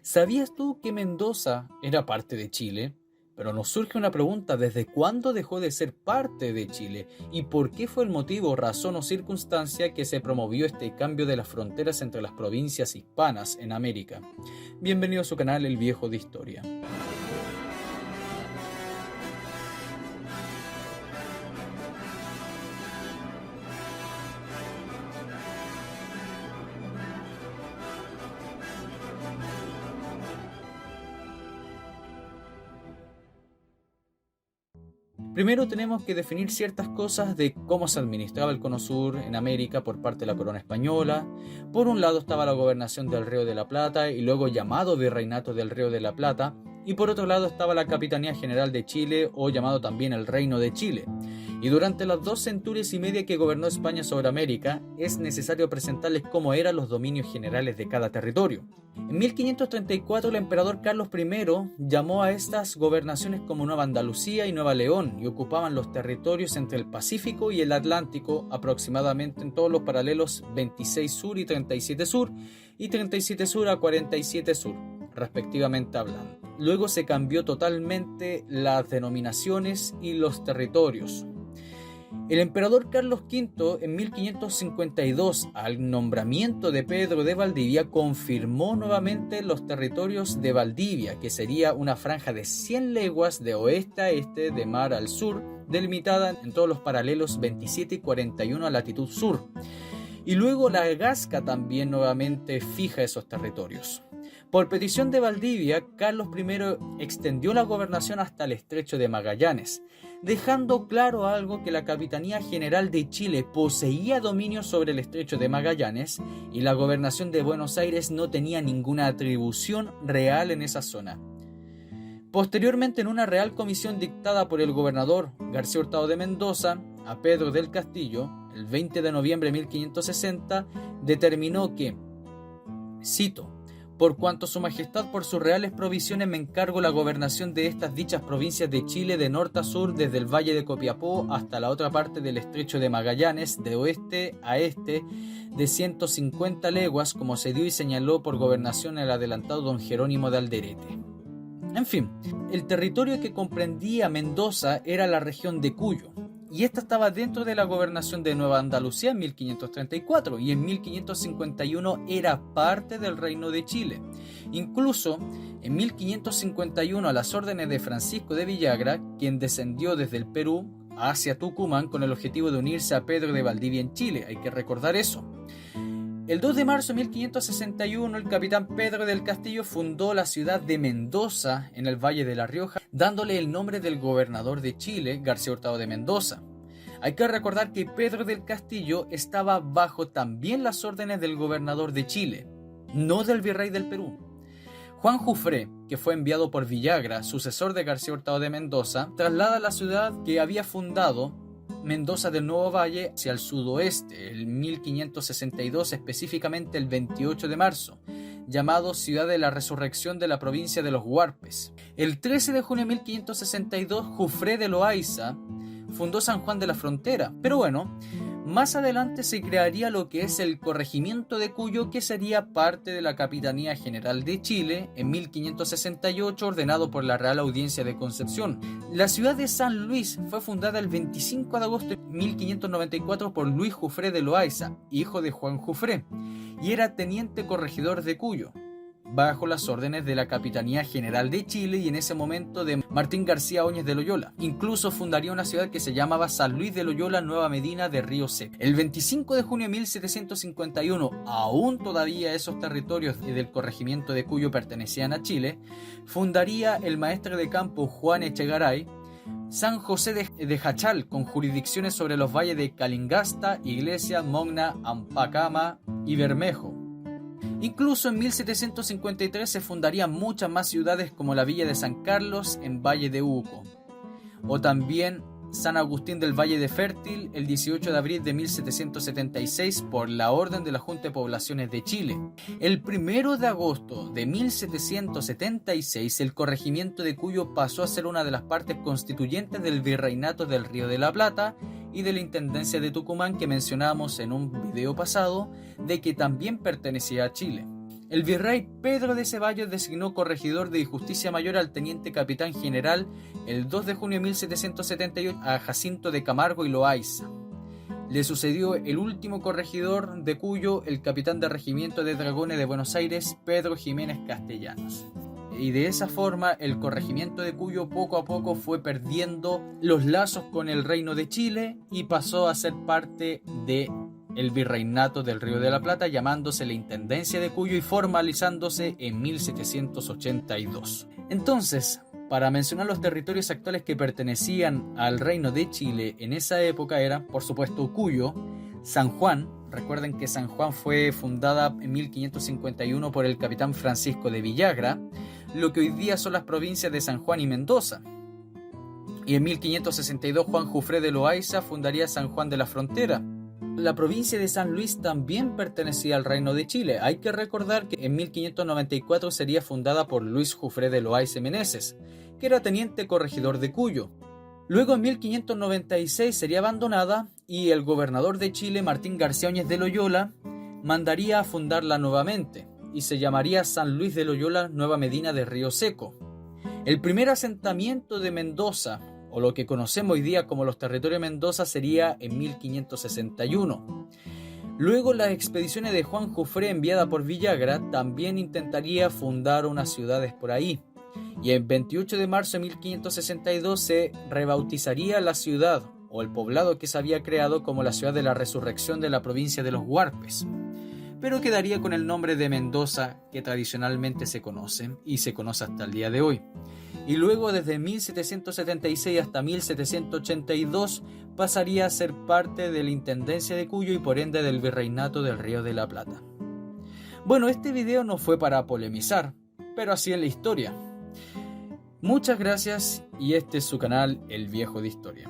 ¿Sabías tú que Mendoza era parte de Chile? Pero nos surge una pregunta: ¿desde cuándo dejó de ser parte de Chile? ¿Y por qué fue el motivo, razón o circunstancia que se promovió este cambio de las fronteras entre las provincias hispanas en América? Bienvenido a su canal El Viejo de Historia. Primero tenemos que definir ciertas cosas de cómo se administraba el Cono Sur en América por parte de la corona española. Por un lado estaba la gobernación del Río de la Plata y luego llamado Virreinato del Río de la Plata, y por otro lado estaba la Capitanía General de Chile, o llamado también el Reino de Chile. Y durante las 2 centurias y media que gobernó España sobre América, es necesario presentarles cómo eran los dominios generales de cada territorio. En 1534 el emperador Carlos I llamó a estas gobernaciones como Nueva Andalucía y Nueva León, y ocupaban los territorios entre el Pacífico y el Atlántico, aproximadamente en todos los paralelos 26 sur y 37 sur, y 37 sur a 47 sur, respectivamente hablando. Luego se cambió totalmente las denominaciones y los territorios. El emperador Carlos V, en 1552, al nombramiento de Pedro de Valdivia, confirmó nuevamente los territorios de Valdivia, que sería una franja de 100 leguas de oeste a este, de mar al sur, delimitada en todos los paralelos 27 y 41 a latitud sur. Y luego la Gasca también nuevamente fija esos territorios. Por petición de Valdivia, Carlos I extendió la gobernación hasta el estrecho de Magallanes, dejando claro algo: que la Capitanía General de Chile poseía dominio sobre el estrecho de Magallanes y la gobernación de Buenos Aires no tenía ninguna atribución real en esa zona. Posteriormente, en una real comisión dictada por el gobernador García Hurtado de Mendoza a Pedro del Castillo, el 20 de noviembre de 1560, determinó que, cito: por cuanto su majestad por sus reales provisiones me encargo la gobernación de estas dichas provincias de Chile de norte a sur, desde el valle de Copiapó hasta la otra parte del estrecho de Magallanes, de oeste a este, de 150 leguas, como se dio y señaló por gobernación el adelantado don Jerónimo de Alderete. En fin, el territorio que comprendía Mendoza era la región de Cuyo, y esta estaba dentro de la gobernación de Nueva Andalucía en 1534, y en 1551 era parte del Reino de Chile. Incluso en 1551, a las órdenes de Francisco de Villagra, quien descendió desde el Perú hacia Tucumán con el objetivo de unirse a Pedro de Valdivia en Chile, hay que recordar eso. El 2 de marzo de 1561, el capitán Pedro del Castillo fundó la ciudad de Mendoza, en el Valle de La Rioja, dándole el nombre del gobernador de Chile, García Hurtado de Mendoza. Hay que recordar que Pedro del Castillo estaba bajo también las órdenes del gobernador de Chile, no del virrey del Perú. Juan Jufré, que fue enviado por Villagra, sucesor de García Hurtado de Mendoza, traslada la ciudad que había fundado, Mendoza del Nuevo Valle, hacia el sudoeste, en 1562, específicamente el 28 de marzo, llamado Ciudad de la Resurrección de la provincia de los Huarpes. El 13 de junio de 1562, Jufré de Loaiza fundó San Juan de la Frontera. Pero bueno, más adelante se crearía lo que es el corregimiento de Cuyo, que sería parte de la Capitanía General de Chile en 1568, ordenado por la Real Audiencia de Concepción. La ciudad de San Luis fue fundada el 25 de agosto de 1594 por Luis Jufré de Loaiza, hijo de Juan Jufré, y era teniente corregidor de Cuyo, bajo las órdenes de la Capitanía General de Chile y en ese momento de Martín García Óñez de Loyola. Incluso fundaría una ciudad que se llamaba San Luis de Loyola, Nueva Medina de Río Seco. El 25 de junio de 1751, aún todavía esos territorios del corregimiento de Cuyo pertenecían a Chile, fundaría el maestre de campo Juan Echegaray San José de Jachal, con jurisdicciones sobre los valles de Calingasta, Iglesia, Mogna, Ampacama y Bermejo. Incluso en 1753 se fundarían muchas más ciudades, como la villa de San Carlos en Valle de Uco, o también San Agustín del Valle de Fértil el 18 de abril de 1776 por la orden de la Junta de Poblaciones de Chile. El 1 de agosto de 1776 el corregimiento de Cuyo pasó a ser una de las partes constituyentes del Virreinato del Río de la Plata y de la Intendencia de Tucumán, que mencionamos en un video pasado, de que también pertenecía a Chile. El virrey Pedro de Ceballos designó corregidor de Justicia Mayor al teniente capitán general el 2 de junio de 1778 a Jacinto de Camargo y Loaiza. Le sucedió el último corregidor de Cuyo, el capitán de regimiento de dragones de Buenos Aires, Pedro Jiménez Castellanos. Y de esa forma el corregimiento de Cuyo poco a poco fue perdiendo los lazos con el reino de Chile y pasó a ser parte del virreinato del Río de la Plata, llamándose la Intendencia de Cuyo y formalizándose en 1782. Entonces, para mencionar los territorios actuales que pertenecían al Reino de Chile en esa época eran, por supuesto, Cuyo, San Juan. Recuerden que San Juan fue fundada en 1551 por el capitán Francisco de Villagra, lo que hoy día son las provincias de San Juan y Mendoza. Y en 1562 Juan Jufré de Loaiza fundaría San Juan de la Frontera. La provincia de San Luis también pertenecía al Reino de Chile. Hay que recordar que en 1594 sería fundada por Luis Jufré de Loaiza y Meneses, que era teniente corregidor de Cuyo. Luego en 1596 sería abandonada y el gobernador de Chile, Martín García Óñez de Loyola, mandaría a fundarla nuevamente y se llamaría San Luis de Loyola Nueva Medina de Río Seco. El primer asentamiento de Mendoza, o lo que conocemos hoy día como los territorios de Mendoza, sería en 1561. Luego las expediciones de Juan Jufré enviada por Villagra también intentaría fundar unas ciudades por ahí. Y el 28 de marzo de 1562 se rebautizaría la ciudad o el poblado que se había creado como la ciudad de la resurrección de la provincia de los Huarpes, pero quedaría con el nombre de Mendoza, que tradicionalmente se conoce y se conoce hasta el día de hoy. Y luego desde 1776 hasta 1782 pasaría a ser parte de la Intendencia de Cuyo y por ende del Virreinato del Río de la Plata. Bueno, este video no fue para polemizar, pero así es la historia. Muchas gracias y este es su canal El Viejo de Historia.